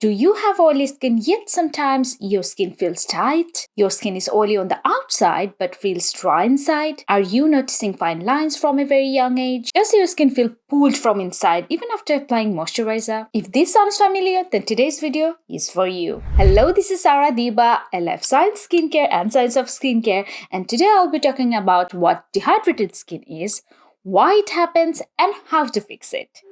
Do you have oily skin yet sometimes your skin feels tight? Your skin is oily on the outside but feels dry inside? Are you noticing fine lines from a very young age? Does your skin feel pulled from inside even after applying moisturizer? If this sounds familiar, then today's video is for you. Hello, this is Sarah Deba, I love science, skincare and science of skincare, and today I'll be talking about what dehydrated skin is, why it happens and how to fix it.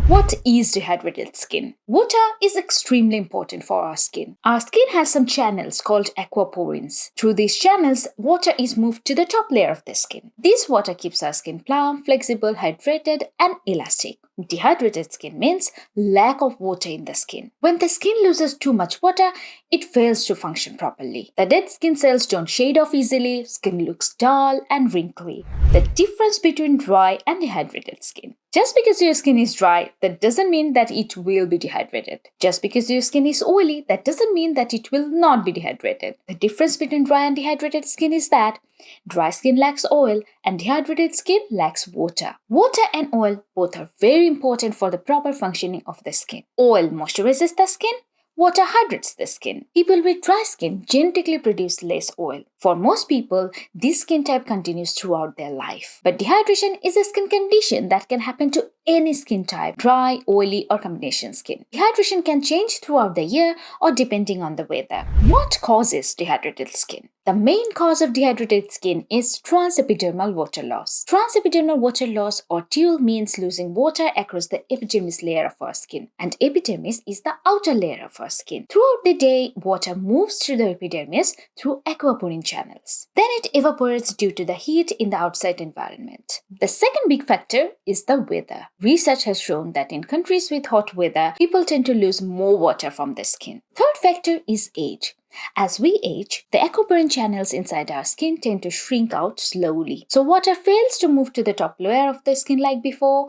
What is dehydrated skin? Water is extremely important for our skin. Our skin has some channels called aquaporins. Through these channels, water is moved to the top layer of the skin. This water keeps our skin plump, flexible, hydrated, and elastic. Dehydrated skin means lack of water in the skin. When the skin loses too much water, it fails to function properly. The dead skin cells don't shade off easily, skin looks dull and wrinkly. The difference between dry and dehydrated skin. Just because your skin is dry, that doesn't mean that it will be dehydrated. Just because your skin is oily, that doesn't mean that it will not be dehydrated. The difference between dry and dehydrated skin is that dry skin lacks oil and dehydrated skin lacks water. Water and oil both are very important for the proper functioning of the skin. Oil moisturizes the skin. Water hydrates the skin. People with dry skin genetically produce less oil. For most people, this skin type continues throughout their life. But dehydration is a skin condition that can happen to any skin type, dry, oily, or combination skin. Dehydration can change throughout the year or depending on the weather. What causes dehydrated skin? The main cause of dehydrated skin is trans-epidermal water loss. Trans-epidermal water loss or TEL means losing water across the epidermis layer of our skin, and epidermis is the outer layer of our skin. Throughout the day, water moves through the epidermis through aquaporin channels. Then it evaporates due to the heat in the outside environment. The second big factor is the weather. Research has shown that in countries with hot weather, people tend to lose more water from the skin. Third factor is age. As we age, the aquaporin channels inside our skin tend to shrink out slowly. So water fails to move to the top layer of the skin like before,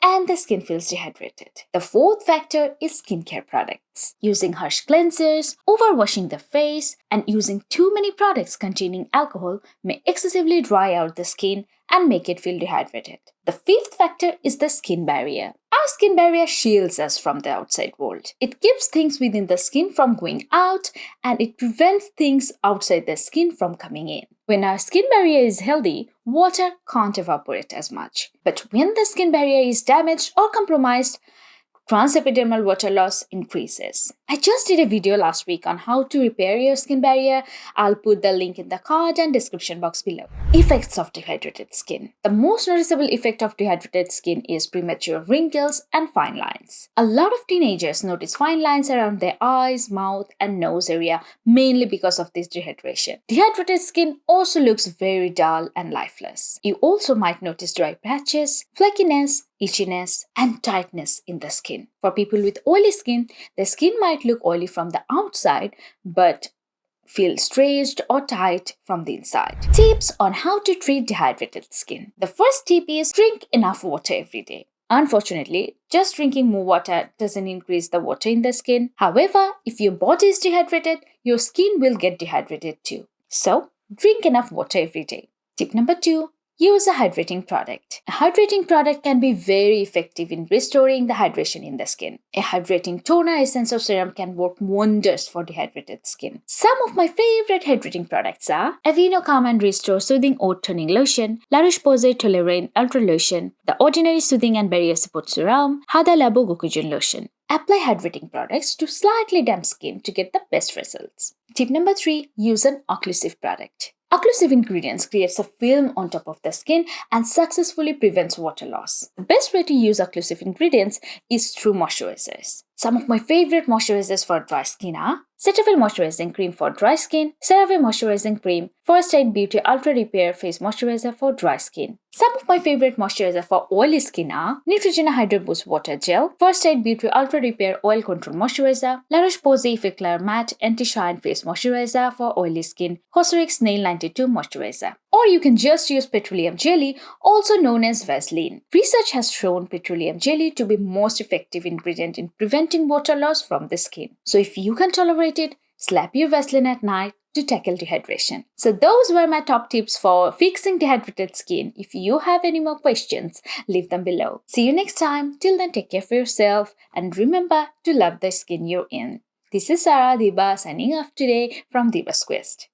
and the skin feels dehydrated. The fourth factor is skincare products. Using harsh cleansers, overwashing the face, and using too many products containing alcohol may excessively dry out the skin and make it feel dehydrated. The fifth factor is the skin barrier. Our skin barrier shields us from the outside world. It keeps things within the skin from going out, and it prevents things outside the skin from coming in. When our skin barrier is healthy, water can't evaporate as much. But when the skin barrier is damaged or compromised, trans-epidermal water loss increases. I just did a video last week on how to repair your skin barrier. I'll put the link in the card and description box below. Effects of dehydrated skin. The most noticeable effect of dehydrated skin is premature wrinkles and fine lines. A lot of teenagers notice fine lines around their eyes, mouth, and nose area, mainly because of this dehydration. Dehydrated skin also looks very dull and lifeless. You also might notice dry patches, flakiness, itchiness, and tightness in the skin. For people with oily skin, the skin might look oily from the outside but feel stretched or tight from the inside. Tips on how to treat dehydrated skin. The first tip is drink enough water every day. Unfortunately, just drinking more water doesn't increase the water in the skin. However, if your body is dehydrated, your skin will get dehydrated too. So, drink enough water every day. Tip number 2. Use a hydrating product. A hydrating product can be very effective in restoring the hydration in the skin. A hydrating toner, essence, or serum can work wonders for dehydrated skin. Some of my favorite hydrating products are Aveeno Calm and Restore Soothing Oat Toning Lotion, La Roche Posay Toleriane Ultra Lotion, The Ordinary Soothing and Barrier Support Serum, Hada Labo Gokujyun Lotion. Apply hydrating products to slightly damp skin to get the best results. Tip number 3. Use an occlusive product. Occlusive ingredients creates a film on top of the skin and successfully prevents water loss. The best way to use occlusive ingredients is through moisturizers. Some of my favorite moisturizers for dry skin are Cetaphil Moisturizing Cream for dry skin, Serum Moisturizing Cream, First Aid Beauty Ultra Repair Face Moisturizer for dry skin. Some of my favorite moisturizers for oily skin are Neutrogena Hydro Boost Water Gel, First Aid Beauty Ultra Repair Oil Control Moisturizer, La Roche Posay Effect Layer Matte Anti-Shine Face Moisturizer for oily skin, Cosrx Nail 92 Moisturizer. Or you can just use petroleum jelly, also known as Vaseline. Research has shown petroleum jelly to be most effective ingredient in preventing water loss from the skin. So if you can tolerate it, Slap your Vaseline at night to tackle dehydration. So those were my top tips for fixing dehydrated skin. If you have any more questions, leave them below. See you next time. Till then, take care of yourself and remember to love the skin you're in. This is Sarah Diba signing off today from Diba's Quest.